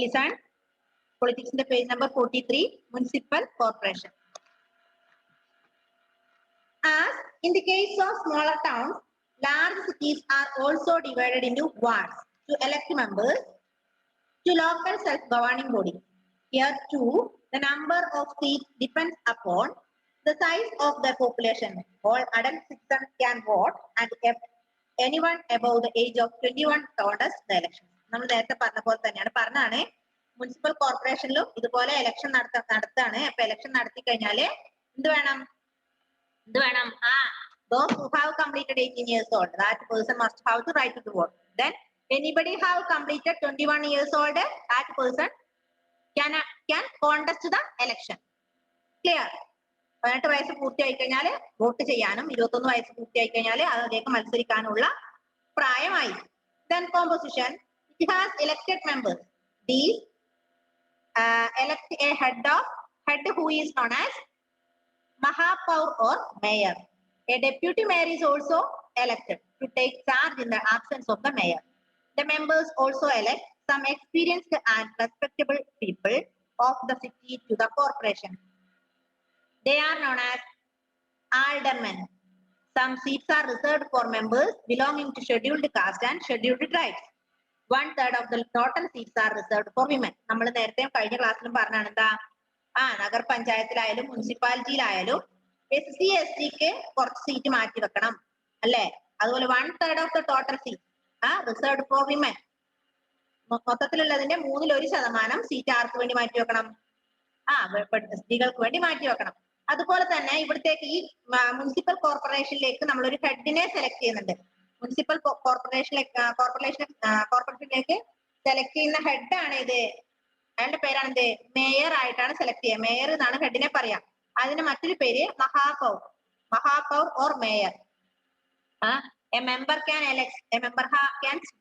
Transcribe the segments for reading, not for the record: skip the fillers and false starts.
listen. Politics in the page number 43, Municipal Corporation. As in the case of smaller towns, large cities are also divided into wards to elect members to local self-governing body. Here too, the number of seats depends upon the size of the population. All adult citizens can vote, and if anyone above the age of 21 contests the election. നമ്മൾ നേരത്തെ പറഞ്ഞ പോലെ തന്നെയാണ് പറഞ്ഞാണ് municipal കോർപ്പറേഷനിലും ഇതുപോലെ election നടത്താണ്. അപ്പൊ election നടത്തി കഴിഞ്ഞാല് എന്ത് വേണം? Those who have completed 18 years old, that person must have the right to vote. Then anybody have completed 21 years old, that person can contest the election. Clear? 18 വയസ്സ് പൂർത്തിയായി കഴിഞ്ഞാൽ വോട്ട് ചെയ്യാനും 21 വയസ്സ് പൂർത്തിയായി കഴിഞ്ഞാൽ അതിലേക്ക് മത്സരിക്കാനുള്ള പ്രായമായി. Then composition, it has elected members. These elect a head who is known as Mahapaur or mayor. A deputy mayor is also elected to take charge in the absence of the mayor. The members also elect some experienced and respectable people of the city to the corporation. They are known as aldermen. Some seats are reserved for members belonging to scheduled caste and scheduled tribes. 1/3 of the total seats are reserved for women. നമ്മൾ നേരത്തെ കഴിഞ്ഞ ക്ലാസ്സിലും പറഞ്ഞാണ് എന്താ നഗർ പഞ്ചായത്തിലായാലും മുനിസിപ്പാലിറ്റിയിലായാലും SC/STക്ക് കുറച്ച് seat മാറ്റി വെക്കണം അല്ലെ. അതുപോലെ 1/3 of the total seats reserved for women. മൊത്തത്തിലുള്ളതിന്റെ 1/3 സീറ്റ് ആർക്ക് വേണ്ടി മാറ്റി വെക്കണം? സ്ത്രീകൾക്ക് വേണ്ടി മാറ്റി വെക്കണം. അതുപോലെ തന്നെ ഇവിടത്തേക്ക് ഈ മുനിസിപ്പൽ കോർപ്പറേഷനിലേക്ക് നമ്മൾ ഒരു ഹെഡിനെ സെലക്ട് ചെയ്യുന്നുണ്ട്. മുനിസിപ്പൽ കോർപ്പറേഷനിലേക്ക് സെലക്ട് ചെയ്യുന്ന ഹെഡ് ആണ് ഇത്. അയാളുടെ പേരാണ് എന്ത്? മേയർ ആയിട്ടാണ് സെലക്ട് ചെയ്യുക. മേയർ എന്നാണ് ഹെഡിനെ പറയാം. അതിന് മറ്റൊരു പേര് മഹാപൗർ or mayor. A member can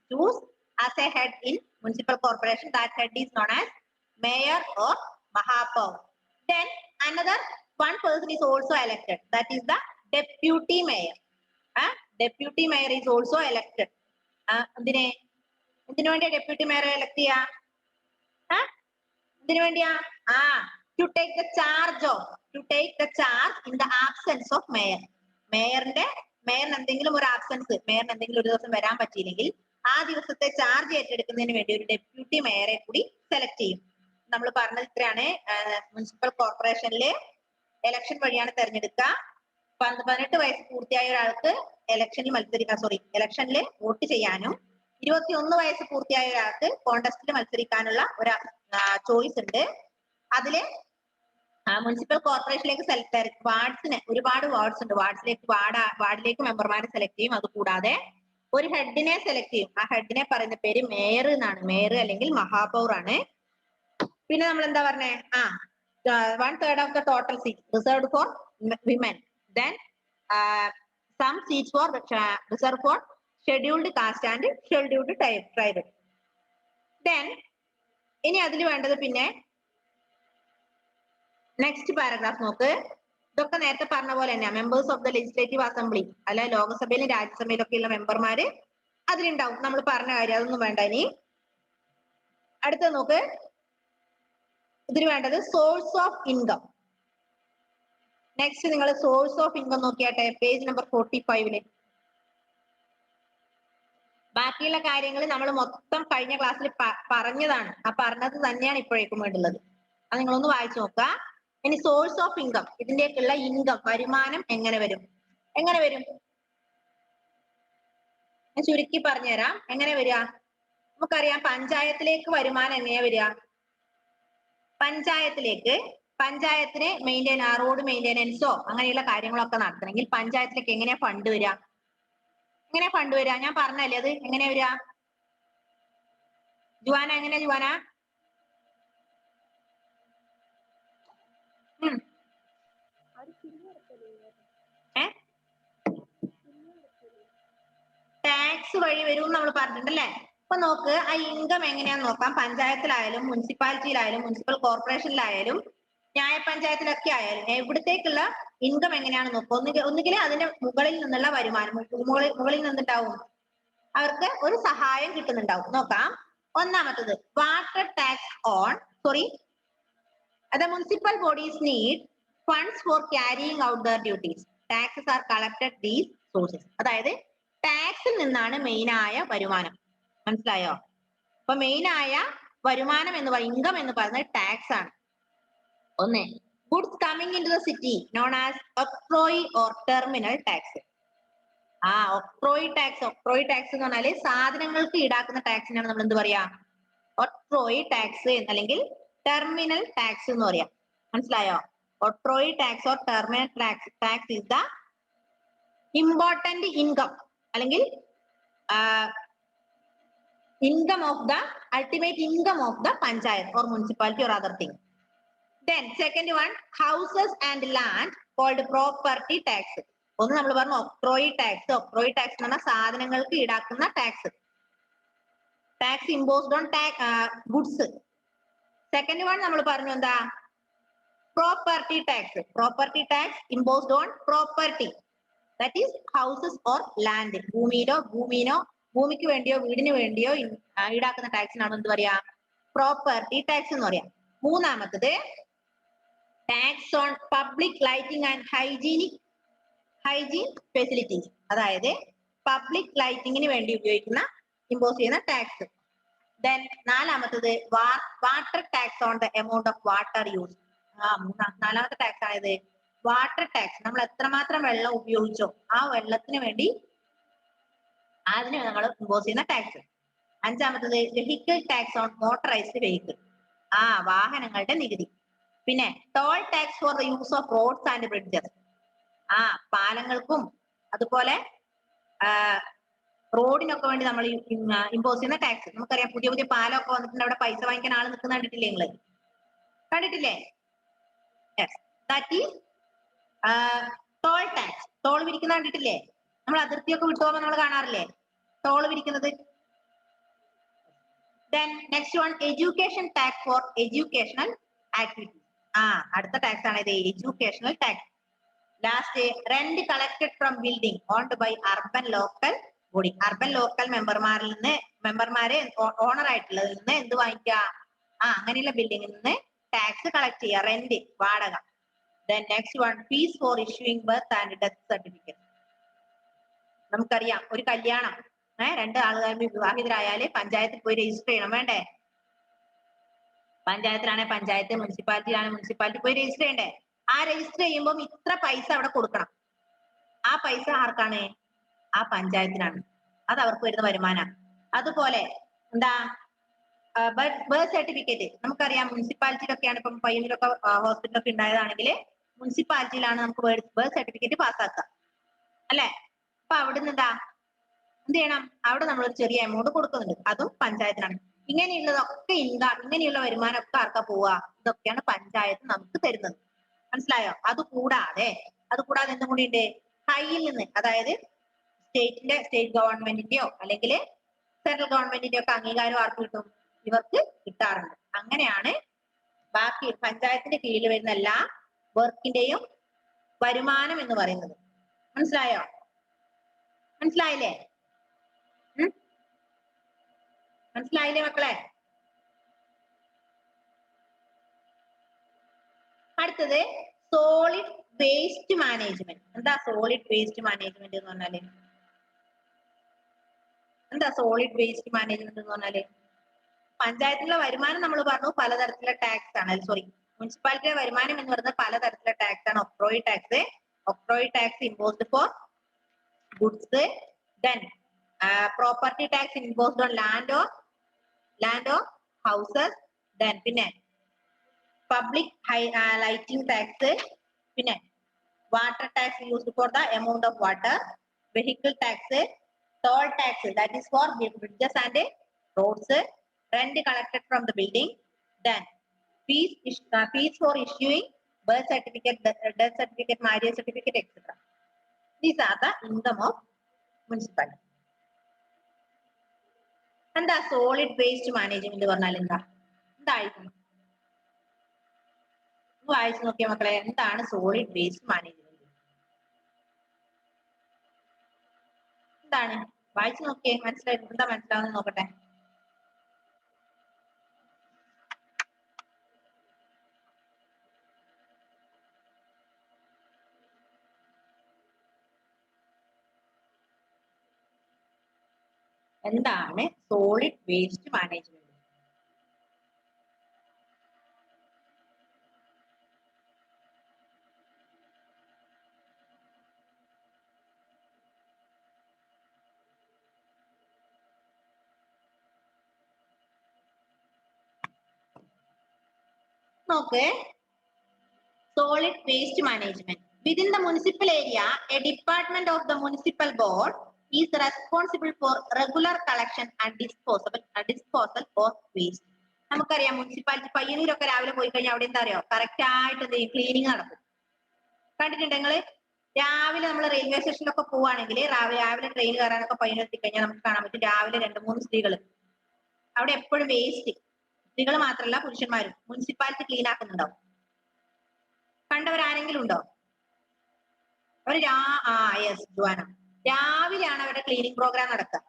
choose as a head in municipal corporation. That head is known as mayor or Mahapaur. Then another one person is also elected. That is the deputy mayor. Deputy mayor is also elected. എന്തിനു വേണ്ടിയാ deputy മേയറെ elect ചെയ്യാ? എന്തിനു വേണ്ടിയാ? To take the charge in the absence of mayor. മേയറിന് എന്തെങ്കിലും ഒരു absence, മേയറിന് എന്തെങ്കിലും ഒരു ദിവസം വരാൻ പറ്റിയില്ലെങ്കിൽ ആ ദിവസത്തെ ചാർജ് ഏറ്റെടുക്കുന്നതിന് വേണ്ടി ഒരു ഡെപ്യൂട്ടി മേയറെ കൂടി സെലക്ട് ചെയ്യും. നമ്മൾ പറഞ്ഞത് ഇത്രയാണ്. മുനിസിപ്പൽ കോർപ്പറേഷനിലെ ഇലക്ഷൻ വഴിയാണ് തെരഞ്ഞെടുക്കുക. 18 വയസ്സ് പൂർത്തിയായ ഒരാൾക്ക് ഇലക്ഷനിൽ വോട്ട് ചെയ്യാനും 21 വയസ്സ് പൂർത്തിയായ ഒരാൾക്ക് കോണ്ടസ്റ്റിൽ മത്സരിക്കാനുള്ള ഒരു ചോയ്സ് ഉണ്ട്. അതില് മുനിസിപ്പൽ കോർപ്പറേഷനിലേക്ക് വാർഡ്സിന് ഒരുപാട് വാർഡ്സ് ഉണ്ട്. വാർഡിലേക്ക് മെമ്പർമാരെ സെലക്ട് ചെയ്യും. അതുകൂടാതെ ഒരു ഹെഡിനെ സെലക്ട് ചെയ്യും. ആ ഹെഡിനെ പറയുന്ന പേര് മേയർ എന്നാണ്. മേയർ അല്ലെങ്കിൽ മഹാപൗർ ആണ്. പിന്നെ നമ്മൾ എന്താ പറഞ്ഞേ? 1/3 of the total seats reserved for women. Then some seats reserved for scheduled caste and scheduled tribe. Then ഇനി അതിൽ വേണ്ടത് പിന്നെ നെക്സ്റ്റ് പാരഗ്രാഫ് നോക്ക്. ഇതൊക്കെ നേരത്തെ പറഞ്ഞ പോലെ തന്നെ members of the legislative assembly അല്ല, ലോകസഭയിലും രാജ്യസഭയിലും ഒക്കെയുള്ള മെമ്പർമാര് അതിലുണ്ടാവും. നമ്മൾ പറഞ്ഞ കാര്യം അതൊന്നും വേണ്ട. ഇനി അടുത്തത് നോക്ക്. ഇതിന് വേണ്ടത് സോഴ്സ് ഓഫ് ഇൻകം. നെക്സ്റ്റ് നിങ്ങൾ സോഴ്സ് ഓഫ് ഇൻകം നോക്കിയാട്ടെ, പേജ് നമ്പർ 45. ബാക്കിയുള്ള കാര്യങ്ങൾ നമ്മൾ മൊത്തം കഴിഞ്ഞ ക്ലാസ്സിൽ പറഞ്ഞതാണ്. ആ പറഞ്ഞത് തന്നെയാണ് ഇപ്പോഴേക്കും വേണ്ടുള്ളത്. അത് നിങ്ങളൊന്ന് വായിച്ചു നോക്കുക. ഇനി സോഴ്സ് ഓഫ് ഇൻകം, ഇതിന്റെയൊക്കെയുള്ള ഇൻകം, വരുമാനം എങ്ങനെ വരും? ഞാൻ ചുരുക്കി പറഞ്ഞുതരാം. എങ്ങനെ വരിക? നമുക്കറിയാം പഞ്ചായത്തിലേക്ക് വരുമാനം എങ്ങനെയാ വരിക? പഞ്ചായത്തിന് റോഡ് മെയിൻ്റെനൻസോ അങ്ങനെയുള്ള കാര്യങ്ങളൊക്കെ നടത്തണമെങ്കിൽ പഞ്ചായത്തിലേക്ക് എങ്ങനെയാ ഫണ്ട് വരിക? ഞാൻ പറഞ്ഞല്ലേ അത് എങ്ങനെയാ വരിക? ജുവാന എങ്ങനെയാ ജുവാന? ടാക്സ് വഴി വരും നമ്മൾ പറഞ്ഞിട്ടുണ്ടല്ലേ. അപ്പൊ നോക്ക്, ആ ഇൻകം എങ്ങനെയാന്ന് നോക്കാം. പഞ്ചായത്തിലായാലും മുനിസിപ്പാലിറ്റിയിലായാലും മുനിസിപ്പൽ കോർപ്പറേഷനിലായാലും ന്യായ പഞ്ചായത്തിലൊക്കെ ആയാലും എവിടത്തേക്കുള്ള ഇൻകം എങ്ങനെയാണെന്ന് നോക്കുക. ഒന്നുകിൽ അതിന്റെ മുകളിൽ നിന്നുള്ള വരുമാനം, മുകളിൽ നിന്നുണ്ടാവും അവർക്ക് ഒരു സഹായം കിട്ടുന്നുണ്ടാവും. നോക്കാം. ഒന്നാമത്തത് water tax on the municipal bodies need funds for carrying out their duties. Taxes are collected these sources. അതായത് ടാക്സിൽ നിന്നാണ് മെയിൻ ആയ വരുമാനം. മനസ്സിലായോ? അപ്പൊ മെയിൻ ആയ വരുമാനം എന്ന് പറയുന്നത് ഇൻകം എന്ന് പറയുന്നത് ടാക്സ് ആണ്. ഒന്ന് goods coming into the city known as octroi or terminal tax. Octroi tax എന്ന് പറഞ്ഞാല് സാധനങ്ങൾക്ക് ഈടാക്കുന്ന ടാക്സിനാണ് നമ്മൾ എന്ത് പറയാ? ഒക്ട്രോയി ടാക്സ് അല്ലെങ്കിൽ ടെർമിനൽ ടാക്സ് എന്ന് പറയാം. മനസ്സിലായോ? Octroi tax or terminal tax is the important income അല്ലെങ്കിൽ income of the ultimate income of the panchayat or municipality or other thing. Then second one, houses and land called property tax. ഒന്ന് നമ്മൾ പറഞ്ഞു Octroi tax. Octroi tax എന്ന് പറഞ്ഞാൽ സാധനങ്ങൾക്ക് ഈടാക്കുന്ന tax. Tax imposed on goods. Second one നമ്മൾ പറഞ്ഞു എന്താ? Property tax. Property tax imposed own property, that is houses or land. ഭൂമിക്ക് വേണ്ടിയോ വീടിന് വേണ്ടിയോ ഈടാക്കുന്ന ടാക്സിനാണ് എന്ത് പറയാ? പ്രോപ്പർട്ടി ടാക്സ് എന്ന് പറയാം. മൂന്നാമത്തത് tax on public lighting and hygiene facilities. അതായത് പബ്ലിക് ലൈറ്റിങ്ങിന് വേണ്ടി ഉപയോഗിക്കുന്ന ഇമ്പോസ് ചെയ്യുന്ന ടാക്സ്. ദെൻ നാലാമത്തത് water tax on the amount of water use. നാലാമത്തെ ടാക്സ് ആയത് വാട്ടർ ടാക്സ്. നമ്മൾ എത്രമാത്രം വെള്ളം ഉപയോഗിച്ചോ ആ വെള്ളത്തിന് വേണ്ടി അതിന് നമ്മൾ ഇമ്പോസ് ചെയ്യുന്ന ടാക്സ്. അഞ്ചാമത്തത് vehicle tax on motorised vehicle. വാഹനങ്ങളുടെ നികുതി. പിന്നെ toll tax for the use of roads and bridges. പാലങ്ങൾക്കും അതുപോലെ റോഡിനൊക്കെ വേണ്ടി നമ്മൾ ഇമ്പോസ് ചെയ്യുന്ന ടാക്സ്. നമുക്കറിയാം പുതിയ പുതിയ പാലമൊക്കെ വന്നിട്ടുണ്ട്, അവിടെ പൈസ വാങ്ങിക്കാൻ ആൾ നിൽക്കുന്ന കണ്ടിട്ടില്ലേ? നിങ്ങൾ കണ്ടിട്ടില്ലേ? That is toll tax. Toll പിരിക്കുന്ന കണ്ടിട്ടില്ലേ? നമ്മൾ അതിർത്തിയൊക്കെ വിട്ടുപോകുമ്പോൾ നമ്മൾ കാണാറില്ലേ ടോൾ പിരിക്കുന്നത്? Then next one, education tax for educational activities. അടുത്ത ടാക്സ് ആണ് ഇത്, educational tax. Last rent collected from building owned by urban local body. Urban local മെമ്പർമാരെ ഓണർ ആയിട്ടുള്ളതിൽ നിന്ന് എന്ത് വാങ്ങിക്കുക? അങ്ങനെയുള്ള ബിൽഡിങ്ങിൽ നിന്ന് ടാക്സ് കളക്ട് ചെയ്യുക, റെന്റ്, വാടക. Then next one, fees for issuing birth and death certificate. നമുക്കറിയാം ഒരു കല്യാണം രണ്ട് ആളുകൾ വിവാഹിതരായാല് പഞ്ചായത്തിൽ പോയി രജിസ്റ്റർ ചെയ്യണം, വേണ്ടേ? പഞ്ചായത്തിലാണെ പഞ്ചായത്ത്, മുനിസിപ്പാലിറ്റിയിലാണെ മുനിസിപ്പാലിറ്റി പോയി രജിസ്റ്റർ ചെയ്യണ്ടേ? ആ രജിസ്റ്റർ ചെയ്യുമ്പോൾ ഇത്ര പൈസ അവിടെ കൊടുക്കണം. ആ പൈസ ആർക്കാണ്? ആ പഞ്ചായത്തിനാണ്. അത് അവർക്ക് വരുന്ന വരുമാനം. അതുപോലെ എന്താ ബർത്ത് സർട്ടിഫിക്കറ്റ്. നമുക്കറിയാം മുനിസിപ്പാലിറ്റിയിലൊക്കെയാണ്, ഇപ്പം പയ്യന്നൂരൊക്കെ ഹോസ്പിറ്റലൊക്കെ ഉണ്ടായതാണെങ്കിൽ മുനിസിപ്പാലിറ്റിയിലാണ് നമുക്ക് ബർത്ത് സർട്ടിഫിക്കറ്റ് പാസ്സാക്കുക, അല്ലെ? അപ്പൊ അവിടുന്ന് എന്ത് ചെയ്യണം? അവിടെ നമ്മൾ ഒരു ചെറിയ എമൗണ്ട് കൊടുക്കുന്നുണ്ട്, അതും പഞ്ചായത്തിനാണ്. ഇങ്ങനെയുള്ളതൊക്കെ ഇങ്ങനെയുള്ള വരുമാനം ഒക്കെ ആർക്കാ പോവുക? ഇതൊക്കെയാണ് പഞ്ചായത്ത് നമുക്ക് തരുന്നത്. മനസ്സിലായോ? അതുകൂടാതെ എന്തും കൂടി ഉണ്ട്, കയ്യിൽ നിന്ന്, അതായത് സ്റ്റേറ്റ് ഗവൺമെന്റിന്റെയോ അല്ലെങ്കിൽ സെൻട്രൽ ഗവൺമെന്റിന്റെയോ ഒക്കെ അംഗീകാരം ആർക്ക് കിട്ടും? ഇവർക്ക് കിട്ടാറുണ്ട്. അങ്ങനെയാണ് ബാക്കി പഞ്ചായത്തിന്റെ കീഴിൽ വരുന്ന എല്ലാ വർക്കിന്റെയും വരുമാനം എന്ന് പറയുന്നത്. മനസ്സിലായോ? മനസ്സിലായില്ലേ? മനസ്സിലായില്ലേ മക്കളെ? അടുത്തത് സോളിഡ് വേസ്റ്റ് മാനേജ്മെന്റ്. എന്താ സോളിഡ് വേസ്റ്റ് മാനേജ്മെന്റ് എന്ന് പറഞ്ഞാല്? എന്താ സോളിഡ് വേസ്റ്റ് മാനേജ്മെന്റ് എന്ന് പറഞ്ഞാല്? പഞ്ചായത്തിലുള്ള വരുമാനം നമ്മൾ പറഞ്ഞു പലതരത്തിലുള്ള ടാക്സ് ആണ്. മുനിസിപ്പാലിറ്റിയുടെ വരുമാനം എന്ന് പറയുന്നത് പലതരത്തിലുള്ള ടാക്സ് ആണ്. Octroi tax imposed for goods. Then property tax imposed on land or houses. Then പിന്നെ പബ്ലിക് ലൈറ്റിംഗ് ടാക്സ്. പിന്നെ water tax used for the amount of water. Vehicle tax. Toll tax, that is for bridges and roads. Rent collected from the building. Then fees for issuing birth certificate, death certificate, marriage certificate, etc. These are the income of municipality. എന്താ solid waste management പറഞ്ഞാൽ എന്തായിരിക്കും? വായിച്ചു നോക്കിയ മക്കളെ, എന്താണ് solid waste management? എന്താണ്? വായിച്ചു നോക്കിയേ, മനസ്സിലായി? എന്താ മനസ്സിലാവുന്ന നോക്കട്ടെ. എന്താണ് സോളിഡ് വേസ്റ്റ് മാനേജ്മെന്റ്? നോക്ക്, solid waste management. Within the municipal area, a department of the municipal board is responsible for regular collection and disposal of waste. നമുക്കറിയാം മുനിസിപ്പാലിറ്റി പയ്യന്നൂരൊക്കെ രാവിലെ പോയി കഴിഞ്ഞാൽ അവിടെ എന്താ അറിയോ, കറക്റ്റ് ആയിട്ട് എന്ത് ചെയ്യും, ക്ലീനിങ് നടക്കും. കണ്ടിട്ടുണ്ട് നിങ്ങള്? രാവിലെ നമ്മൾ റെയിൽവേ സ്റ്റേഷനിലൊക്കെ പോവുകയാണെങ്കിൽ രാവിലെ ട്രെയിൻ കയറാനൊക്കെ പയ്യന്നൂർ എത്തിക്കഴിഞ്ഞാൽ നമുക്ക് കാണാൻ പറ്റും രാവിലെ 2-3 സ്ത്രീകൾ അവിടെ എപ്പോഴും വേസ്റ്റ്, സ്ത്രീകൾ മാത്രമല്ല പുരുഷന്മാരും മുനിസിപ്പാലിറ്റി ക്ലീൻ ആക്കുന്നുണ്ടാവും. കണ്ടവരാരെങ്കിലും ഉണ്ടോ? അവർ രാവിലെയാണ് അവരുടെ ക്ലീനിങ് പ്രോഗ്രാം നടക്കുക.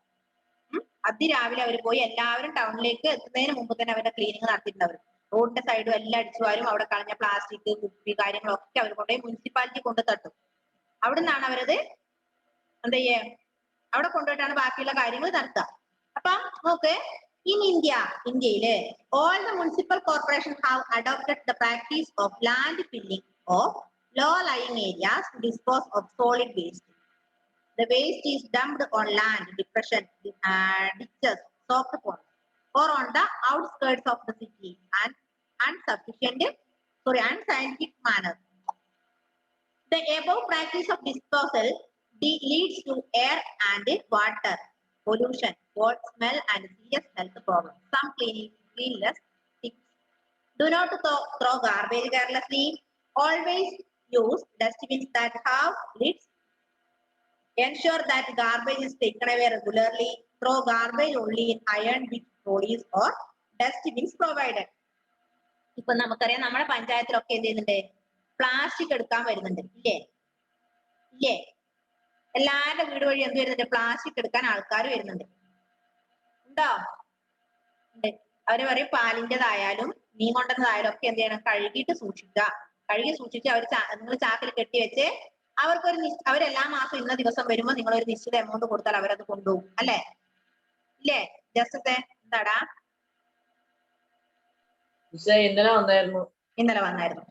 അതിരാവിലെ അവർ പോയി എല്ലാവരും ടൗണിലേക്ക് എത്തുന്നതിന് മുമ്പ് തന്നെ അവരുടെ ക്ലീനിങ് നടത്തിയിട്ടുണ്ടാവും. റോഡിന്റെ സൈഡും എല്ലാം അടിച്ചു വാരും. അവിടെ കളഞ്ഞ പ്ലാസ്റ്റിക്, കുപ്പി കാര്യങ്ങളൊക്കെ അവർ കൊണ്ടുപോയി മുനിസിപ്പാലിറ്റി കൊണ്ട് തട്ടും. അവിടെ നിന്നാണ് അവരത് എന്താ ചെയ്യേ, അവിടെ കൊണ്ടുപോയിട്ടാണ് ബാക്കിയുള്ള കാര്യങ്ങൾ നടത്തുക. അപ്പൊ നോക്ക്, in ഇന്ത്യയില് all the municipal corporations have adopted the practice of land filling of low-lying areas to dispose of solid waste. The waste is dumped on land, depression, ditches, soft ponds, or on the outskirts of the city and unscientific manner. The above practice of disposal leads to air and water pollution, cold smell, and serious health problems. Some cleanliness tips: do not throw garbage carelessly. Always use dustbins that have lids. Ensure that garbage is taken away regularly. Throw garbage only in iron bin trolleys or dustbins provided. ഇപ്പൊ നമുക്കറിയാം നമ്മുടെ പഞ്ചായത്തിലൊക്കെ എന്ത് ചെയ്യുന്നുണ്ട്, plastic എടുക്കാൻ വരുന്നുണ്ട്, ഇല്ലേ? എല്ലാവരുടെ വീട് വഴി എന്ത് വരുന്നുണ്ട്, പ്ലാസ്റ്റിക് എടുക്കാൻ ആൾക്കാർ വരുന്നുണ്ട്. ഉണ്ടോ? ഉണ്ട്. അവര് പറയും പാലിൻ്റെതായാലും മീൻ കൊണ്ടുവന്നതായാലും ഒക്കെ എന്ത് ചെയ്യണം, കഴുകിയിട്ട് സൂക്ഷിക്കുക. കഴുകി സൂക്ഷിച്ച് അവർ നിങ്ങൾ ചാക്കിൽ കെട്ടിവെച്ച് അവരെല്ലാ മാസം ഇന്ന ദിവസം വരുമ്പോൾ നിങ്ങൾ ഒരു നിശ്ചിത എമൗണ്ട് കൊടുത്താൽ അവരത് കൊണ്ടുപോകും, അല്ലേ? ഇല്ലേ? ജസ്റ്റ് എന്താടാ? ഇന്നലെ വന്നായിരുന്നു.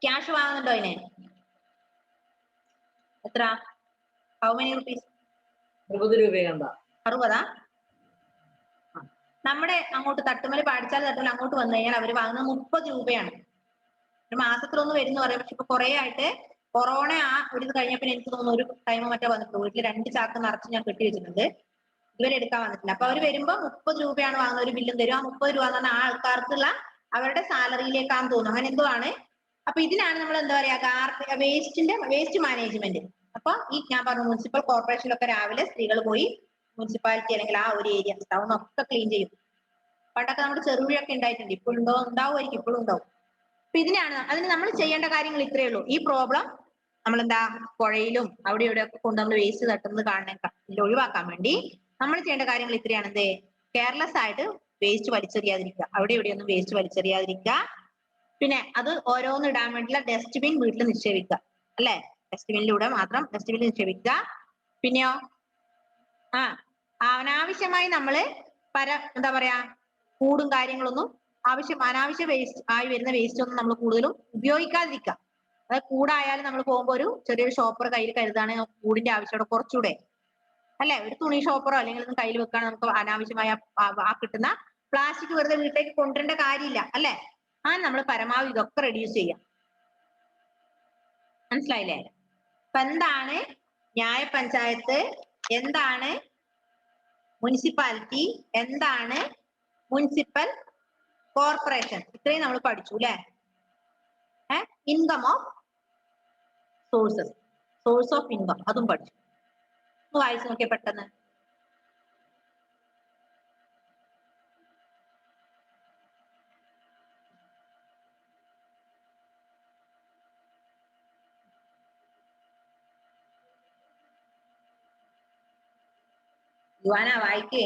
ക്യാഷ് വാങ്ങുന്നുണ്ടോ അതിന്? എത്ര? How many rupees? 60. നമ്മുടെ അങ്ങോട്ട് തട്ടുമല പാടിച്ചാൽ തട്ടുമല അങ്ങോട്ട് വന്നു കഴിഞ്ഞാൽ അവർ വാങ്ങുന്നത് 30 രൂപയാണ്. ഒരു മാസത്തിലൊന്ന് വരും എന്ന് പറയും. പക്ഷെ ഇപ്പൊ കുറെ ആയിട്ട് കൊറോണ ഒരു ഇത് കഴിഞ്ഞപ്പോൾ എനിക്ക് തോന്നുന്നു ഒരു ടൈം മറ്റോ വന്നിട്ടുള്ളൂ. വീട്ടിൽ 2 ചാക്ക് നിറച്ച് ഞാൻ കെട്ടി വെച്ചിട്ടുണ്ട്, ഇവരെ എടുക്കാൻ വന്നിട്ടില്ല. അപ്പൊ അവര് വരുമ്പോ 30 രൂപയാണ് വാങ്ങുന്ന, ഒരു ബില്ലും തരും. ആ 30 രൂപ എന്ന് പറഞ്ഞാൽ ആ ആൾക്കാർക്കുള്ള അവരുടെ സാലറിയിലേക്കാന്ന് തോന്നുന്നു, അങ്ങനെ എന്തോ ആണ്. അപ്പൊ ഇതിനാണ് നമ്മൾ എന്താ പറയാ, വേസ്റ്റ് മാനേജ്മെന്റ്. അപ്പൊ ഈ ഞാൻ പറഞ്ഞു മുനിസിപ്പൽ കോർപ്പറേഷനിലൊക്കെ രാവിലെ സ്ത്രീകൾ പോയി മുനിസിപ്പാലിറ്റി അല്ലെങ്കിൽ ആ ഒരു ഏരിയ ടൗൺ ഒക്കെ ക്ലീൻ ചെയ്യും. പണ്ടൊക്കെ നമ്മുടെ ചെറുപുഴയൊക്കെ ഉണ്ടായിട്ടുണ്ട്, ഇപ്പോഴുണ്ടോ? ഉണ്ടാവുമായിരിക്കും, ഇപ്പോഴും ഉണ്ടാവും. അപ്പൊ അതിന് നമ്മൾ ചെയ്യേണ്ട കാര്യങ്ങൾ ഇത്രയേ ഉള്ളൂ. ഈ പ്രോബ്ലം നമ്മളെന്താ പുഴയിലും അവിടെ ഇവിടെ ഒക്കെ കൊണ്ട് നമ്മൾ വേസ്റ്റ് തട്ടുന്നത് ഒഴിവാക്കാൻ വേണ്ടി നമ്മൾ ചെയ്യേണ്ട കാര്യങ്ങൾ ഇത്രയാണ്. എന്തേ? കെയർലെസ് ആയിട്ട് വേസ്റ്റ് വലിച്ചെറിയാതിരിക്കുക, അവിടെ ഇവിടെയൊന്നും വേസ്റ്റ് വലിച്ചെറിയാതിരിക്കുക. പിന്നെ അത് ഓരോന്ന് ഇടാൻ വേണ്ടിയുള്ള ഡസ്റ്റ്ബിൻ വീട്ടിൽ നിക്ഷേപിക്കുക, അല്ലെ? ഡസ്റ്റ്ബിനിലൂടെ മാത്രം ഡസ്റ്റ്ബിനിൽ നിക്ഷേപിക്കുക. പിന്നെയോ അനാവശ്യമായി നമ്മള് എന്താ പറയാ, കൂടും കാര്യങ്ങളൊന്നും അനാവശ്യ വേസ്റ്റ് ആയി വരുന്ന വേസ്റ്റ് ഒന്നും നമ്മൾ കൂടുതലും ഉപയോഗിക്കാതിരിക്കുക. അതായത് കൂടായാലും നമ്മൾ പോകുമ്പോൾ ഒരു ചെറിയൊരു ഷോപ്പർ കയ്യിൽ കരുതാണ്, കൂടിന്റെ ആവശ്യം കുറച്ചുകൂടെ, അല്ലെ? ഒരു തുണി ഷോപ്പറോ അല്ലെങ്കിൽ ഒന്നും കയ്യിൽ വെക്കാൻ നമുക്ക് അനാവശ്യമായ ആ കിട്ടുന്ന പ്ലാസ്റ്റിക് വെറുതെ വീട്ടിലേക്ക് കൊണ്ടുവരേണ്ട കാര്യമില്ല, അല്ലെ? നമ്മൾ പരമാവധി ഇതൊക്കെ റെഡ്യൂസ് ചെയ്യാം. മനസ്സിലായില്ലേ? അപ്പൊ എന്താണ് ന്യായ പഞ്ചായത്ത്, എന്താണ് മുനിസിപ്പാലിറ്റി, എന്താണ് മുനിസിപ്പൽ കോർപ്പറേഷൻ, ഇത്രയും നമ്മൾ പഠിച്ചു, അല്ലെ? Income of swords of income അതും പഠിച്ചു. വായിച്ചു നോക്കിയ പെട്ടെന്ന്. യുവാന വായിക്കേ.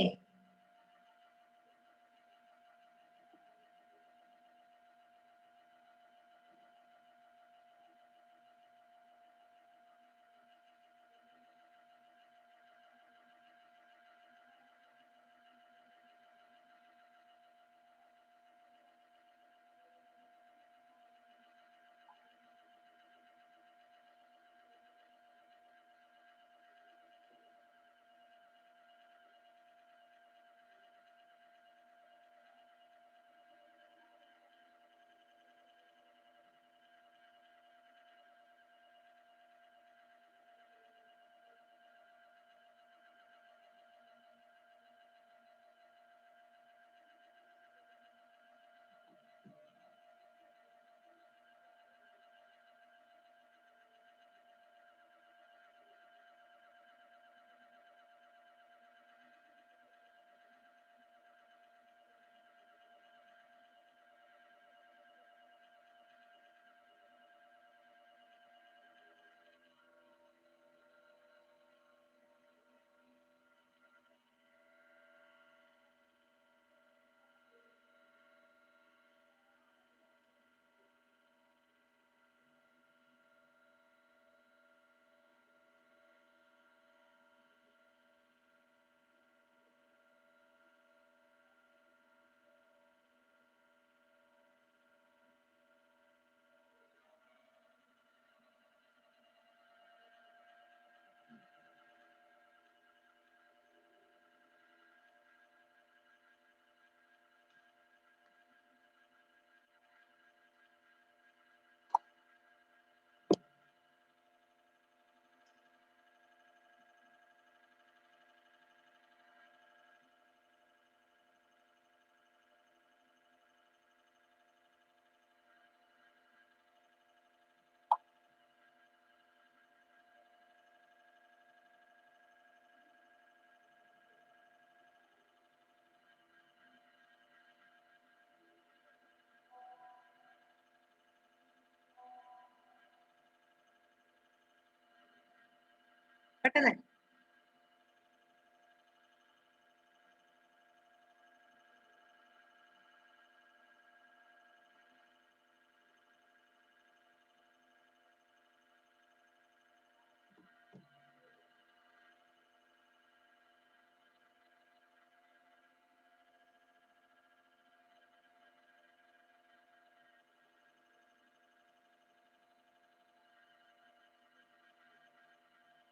പെട്ടെന്ന്.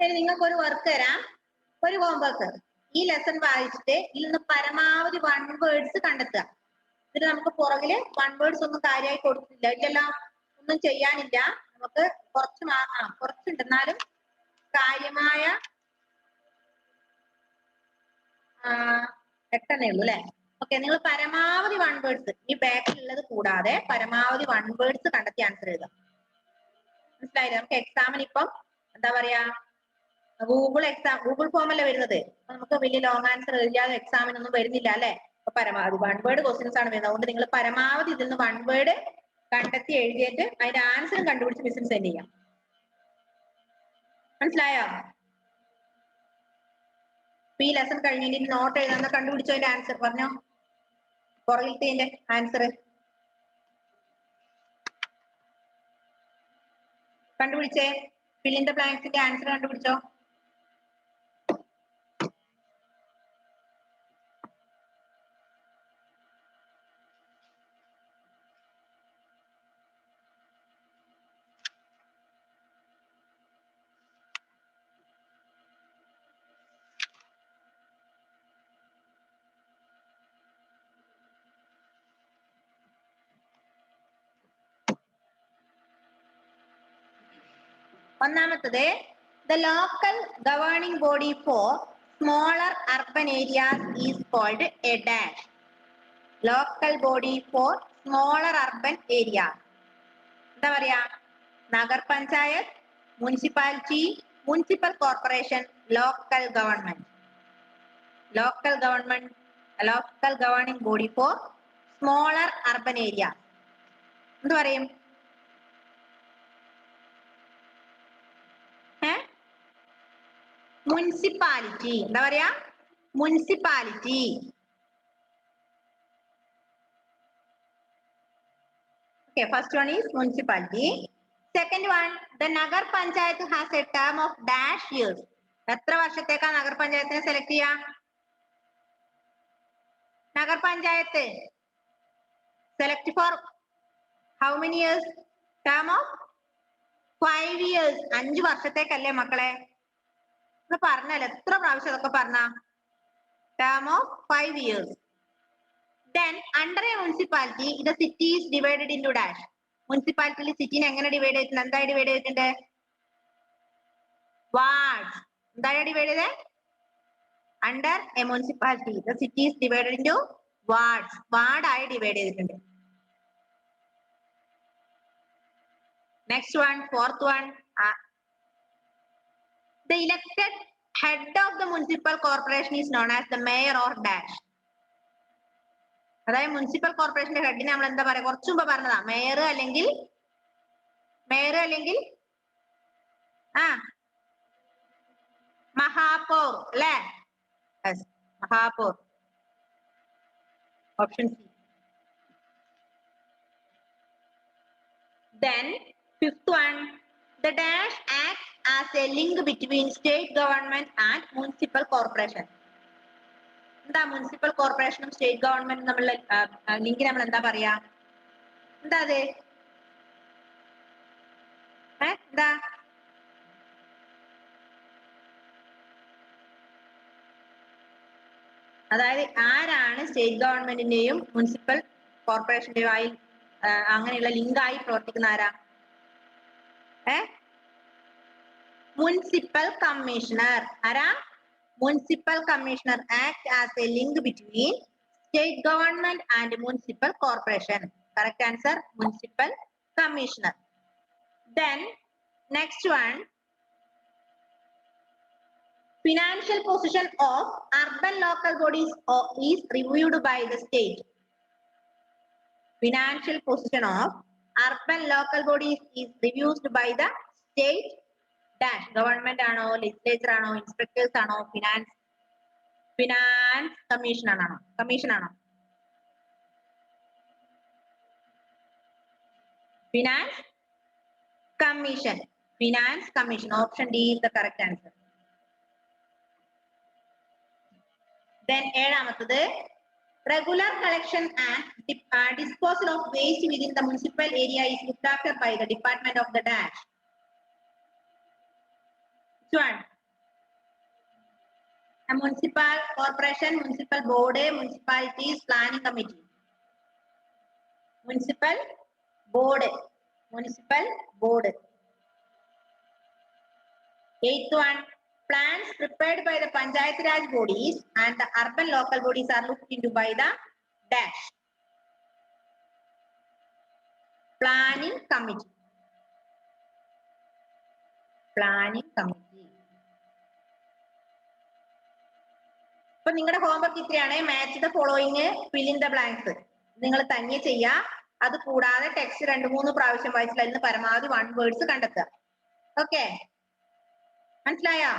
നിങ്ങൾക്ക് ഒരു വർക്ക് തരാം, ഒരു ഹോംവർക്ക്. ഈ ലെസൺ വായിച്ചിട്ട് ഇതിൽ നിന്ന് പരമാവധി 1 വേർഡ്സ് കണ്ടെത്തുക. ഇതിൽ നമുക്ക് പുറകില് 1 വേർഡ്സ് ഒന്നും കാര്യമായി കൊടുത്തില്ല, ഇല്ലല്ലോ, ഒന്നും ചെയ്യാനില്ല. നമുക്ക് കുറച്ചുണ്ട്, എന്നാലും കാര്യമായ 8 ഉള്ളൂ അല്ലെ. ഓക്കെ, നിങ്ങൾ പരമാവധി 1 വേർഡ്സ്, ഈ ബാക്കിലുള്ളത് കൂടാതെ പരമാവധി 1 വേർഡ്സ് കണ്ടെത്തി ആൻസർ എഴുതാം. മനസ്സിലായില്ലേ? നമുക്ക് എക്സാമിന് ഇപ്പം എന്താ പറയാ, ഗൂഗിൾ ഫോം അല്ലേ വരുന്നത്. നമുക്ക് വലിയ ലോങ് ആൻസർ എഴുതിയാലും എക്സാമിനൊന്നും വരുന്നില്ല അല്ലെ. അപ്പൊ പരമാവധി 1 വേർഡ് ക്വസ്റ്റ്യൻസ് ആണ് വരുന്നത്. അതുകൊണ്ട് നിങ്ങൾ പരമാവധി ഇതിൽ നിന്ന് 1 വേർഡ് കണ്ടെത്തി എഴുതിയിട്ട് അതിന്റെ ആൻസറും കണ്ടുപിടിച്ച് മിസ്സിന് സെൻഡ് ചെയ്യാം. മനസ്സിലായോ? ഈ ലെസൺ കഴിഞ്ഞിട്ട് നോട്ട് എഴുതാൻ കണ്ടുപിടിച്ചോ അതിന്റെ ആൻസർ പറഞ്ഞോ, പുറകിലത്തെ ആൻസർ കണ്ടുപിടിച്ചേ. fill in the blanks answer കണ്ടുപിടിച്ചോ. ഒന്നാമത്തത്, the local governing body for smaller urban areas is called a dash. Local body for smaller urban areas. എന്താ പറയാ? Nagar panchayat, municipality, municipal corporation, local government. Local governing body for smaller urban area എന്ത് പറയും? Municipality. എന്താ പറയാ? Municipality. Okay, first one is municipality. Second one, the Nagar Panchayat has a term of dash years. എത്ര വർഷത്തേക്കാ നഗർ പഞ്ചായത്തിനെ select ചെയ്യാം? Nagar panchayat select for how many years? Term of 5 years. 5 വർഷത്തേക്കല്ലേ മക്കളെ? പറഞ്ഞാൽ എത്ര പ്രാവശ്യം അതൊക്കെ പറഞ്ഞ? Term of 5 years. Then under a municipality, the city is divided into dash. Municipality city എങ്ങനെ ഡിവൈഡ് ചെയ്തിട്ടുണ്ട്? എന്തായി ഡിവൈഡ് ചെയ്തിട്ടുണ്ട്? Wards. എന്തായി ഡിവൈഡ് ചെയ്തേ? Under a municipality, the city is divided into wards. Ward ആയി ഡിവൈഡ് ചെയ്തിട്ടുണ്ട്. Next one, fourth one. The elected head of the municipal corporation is known as the mayor or dash. അതായത് municipal കോർപ്പറേഷന്റെ ഹെഡിനെ നമ്മൾ എന്താ പറയാ? കുറച്ചു മുമ്പ് പറഞ്ഞതാ, മേയർ അല്ലെങ്കിൽ മഹാപൗർ അല്ലേ? മഹാപൗർ. Option C. Then fifth one, the dash acts as a link between state government and municipal corporation. എന്താ മുനിസിപ്പൽ കോർപ്പറേഷനും സ്റ്റേറ്റ് ഗവൺമെന്റും തമ്മിലുള്ള ലിങ്ക് നമ്മൾ എന്താ പറയാ? എന്താ അത്? എന്താ? അതായത് ആരാണ് സ്റ്റേറ്റ് ഗവൺമെന്റിന്റെയും മുനിസിപ്പൽ കോർപ്പറേഷന്റെയും ആയി അങ്ങനെയുള്ള ലിങ്കായി പ്രവർത്തിക്കുന്ന ആരാ? Municipal commissioner. ആരാ? Municipal commissioner act as a link between state government and municipal corporation. Correct answer, municipal commissioner. Then next one, financial position of urban local bodies is reviewed by the state. Financial position of urban local bodies is reviewed by the state dash government ആണോ, legislature ആണോ, inspectors ആണോ, finance commission ആണോ, finance commission. Option D is the correct answer. Then ഏഴാമത്തത് regular collection and disposal of waste within the municipal area is looked after by the department of the dash. Which one? A municipal corporation, municipal board, municipalities, planning committee. Municipal board. Eighth one, plans prepared by the Panchayat Raj bodies and the urban local bodies are looked into by the dash. Planning committee. ഇപ്പൊ നിങ്ങളുടെ homework ഇത്രയാണ്. Match the following, fill in the blanks. നിങ്ങൾ തന്നെ ചെയ്യാ. അത് കൂടാതെ text 2-3 പ്രാവശ്യം വായിച്ചിട്ട് അതിന് പരമാവധി 1 വേർഡ്സ് കണ്ടെത്തുക. ഓക്കെ, മനസ്സിലായോ?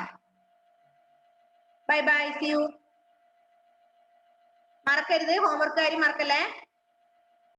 Bye bye, see you. മറക്കരുത്, ഹോംവർക്ക് കാര്യം മറക്കല്ലേ.